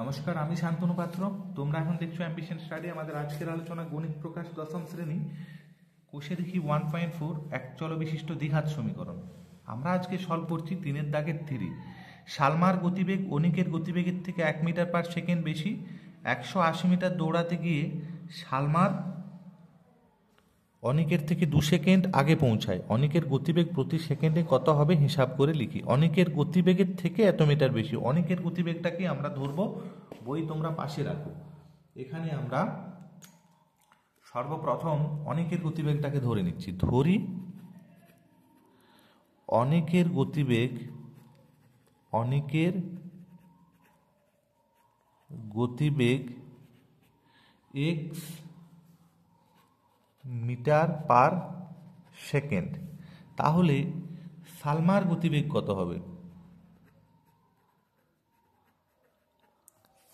নমস্কার, আমি শান্তনু পাত্র। তোমরা এখন দেখছো অ্যাম্বিশন স্টাডি। আমাদের আজকের আলোচনা গণিত প্রকাশ দশম শ্রেণী। কোষে দেখি 1.4 একচল বিশিষ্ট দ্বিঘাত সমীকরণ। আমরা আজকে সলভ করছি 3-এর দাগের 3। সালমার গতিবেগ অনিকের গতিবেগের থেকে 1 মিটার পার সেকেন্ড বেশি। 180 মিটার দৌড়াতে গিয়ে সালমার অনিকের থেকে 2 সেকেন্ড আগে পৌঁছায়। অনিকের গতিবেগ প্রতি সেকেন্ডে কত হবে হিসাব করে লিখি। অনিকের গতিবেগের থেকে এত মিটার বেশি। অনিকের গতিবেগটাকে আমরা ধরবো, বই তোমরা পাশে রাখো। এখানে আমরা সর্বপ্রথম অনিকের গতিবেগটাকে ধরে নিচ্ছি। ধরি অনিকের গতিবেগ x মিটার পার সেকেন্ড। তাহলে সালমার গতিবেগ কত হবে?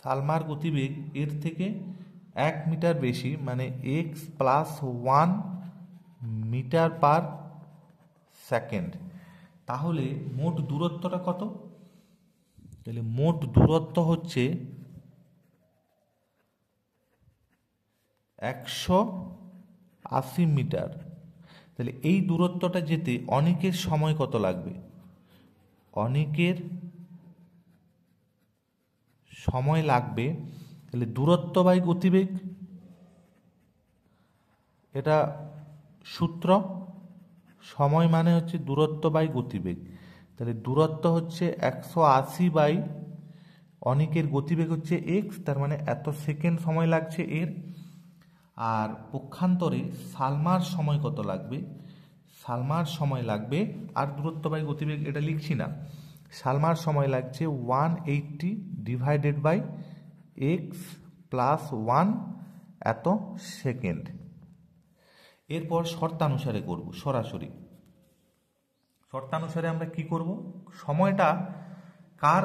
সালমার গতিবেগ এর থেকে 1 মিটার বেশি, মানে x plus 1 meter per second. তাহলে মোট দূরত্বটা কত? তাহলে মোট দূরত্ব হচ্ছে 180 মিটার। তাহলে এই দূরত্বটা যেতে অনিকের সময় কত লাগবে? অনিকের সময় লাগবে, তাহলে দূরত্ব বাই গতিবেগ, এটা সূত্র। সময় মানে হচ্ছে দূরত্ব বাই গতিবেগ। তাহলে দূরত্ব হচ্ছে 180 বাই অনিকের গতিবেগ হচ্ছে x, তার মানে এত সেকেন্ড সময় লাগছে এর। আর পক্ষান্তরে সালমার সময় কত লাগবে? সালমার সময় লাগবে, আর দূরত্ব বাই গতিবেগ এটা লিখছি না, সালমার সময় লাগছে 180 ডিভাইডেড বাই x প্লাস 1 এত সেকেন্ড। এরপর শর্তানুসারে করব, সরাসরি শর্তানুসারে আমরা কি করব? সময়টা কার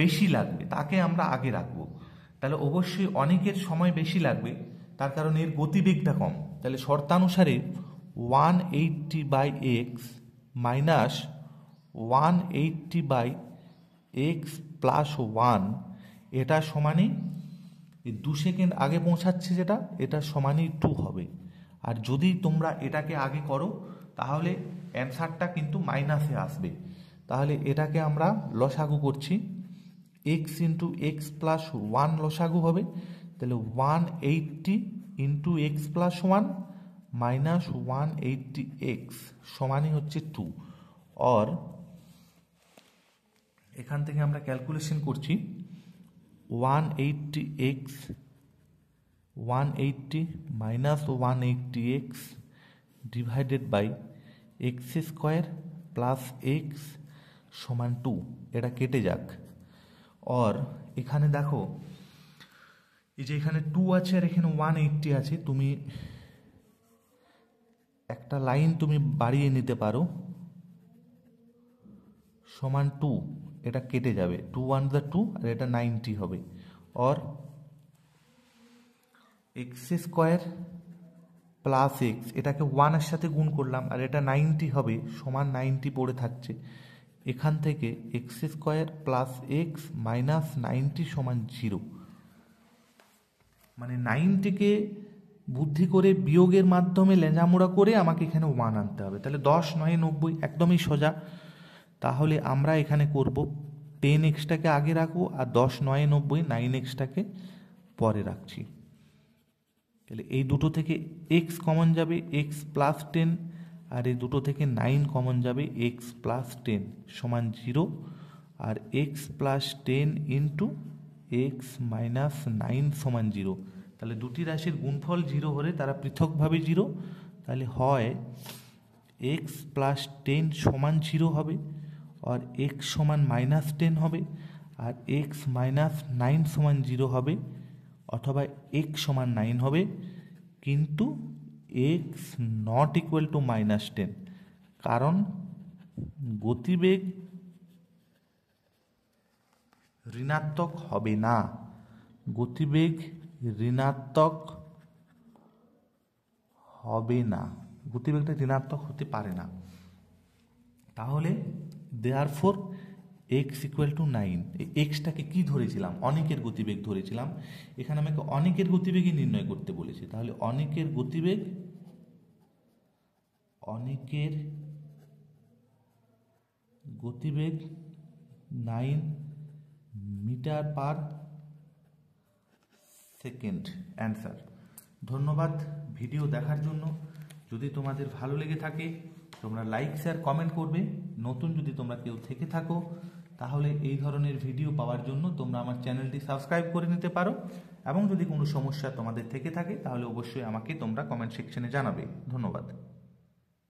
বেশি লাগবে তাকে আমরা আগে রাখবো। তাহলে অবশ্যই অনেকের সময় বেশি লাগবে, তার কারণ এর গতিবেগটা কম। তাহলে শর্তানুসারে 180 by x minus 180 by x plus 1, এটা সমানই 2 সেকেন্ড আগে পৌঁছাচ্ছে যেটা, এটা সমানই 2 হবে। আর যদি তোমরা এটাকে আগে করো তাহলে অ্যান্সারটা কিন্তু মাইনাসে আসবে। তাহলে এটাকে আমরা লসাগু করছি, এক্স ইন্টু এক্স প্লাস 1 লসাগু হবে। তাহলে 180 into x plus 1 minus 180 x সমানই হচ্ছে 2। আর এখান থেকে আমরা ক্যালকুলেশন করছি 180 x 180 minus 180 x divided by x square plus x সমান 2। এটা কেটে যাক। আর এখানে দেখো, এই যে এখানে 2 আছে আর এখানে 180 আছে, তুমি একটা লাইন তুমি বাড়িয়ে নিতে পারো, সমান 2। এটা কেটে যাবে, 2 1 দ্য 2, আর এটা 90 হবে। আর এক্স স্কোয়ার প্লাস এক্স, এটাকে 1 এর সাথে গুণ করলাম আর এটা 90 হবে, সমান 90 পড়ে থাকছে। এখান থেকে x square plus x minus 90 সমান 0। মানে 90কে বুদ্ধি করে বিয়োগের মাধ্যমে লেঁজামোড়া করে আমাকে এখানে 1 আনতে হবে। তাহলে 10 9 90, একদমই সোজা। তাহলে আমরা এখানে করব 10xটাকে আগে রাখবো আর 10 9 90 9xটাকে পরে রাখছি। তাহলে এই দুটো থেকে x কমন যাবে, x প্লাস 10, আর এই দুটো থেকে 9 কমন যাবে, x প্লাস 10 সমান 0। আর x plus 10 into x minus 9 সমান 0। তাহলে দুটি রাশির গুণফল 0 হলে তারা পৃথকভাবে 0। তাহলে হয় x প্লাস 10 সমান 0 হবে, আর x সমান মাইনাস 10 হবে, আর x মাইনাস 9 সমান 0 হবে, অথবা x সমান 9 হবে কিন্তু x not equal to minus 10, কারণ গতিবেগ ঋণাত্মক হবে না। গতিবেগ ঋণাত্মক হবে না, গতিবেগটা ঋণাত্মক হতে পারে না। তাহলে দেয়ারফোর এক্স ইকুয়াল টু 9, এক্সটাকে কি ধরেছিলাম? অনেকের গতিবেগ ধরেছিলাম। এখানে আমাকে অনেকের গতিবেগই নির্ণয় করতে বলেছে, তাহলে অনেকের গতিবেগ 9 মিটার পার সেকেন্ড অ্যান্সার। ধন্যবাদ ভিডিও দেখার জন্য। যদি তোমাদের ভালো লেগে থাকে তোমরা লাইক শেয়ার কমেন্ট করবে। নতুন যদি তোমরা কেউ থেকে থাকো তাহলে এই ধরনের ভিডিও পাওয়ার জন্য তোমরা আমার চ্যানেলটি সাবস্ক্রাইব করে নিতে পারো, এবং যদি কোনো সমস্যা তোমাদের থেকে থাকে তাহলে অবশ্যই আমাকে তোমরা কমেন্ট সেকশনে জানাবে। ধন্যবাদ।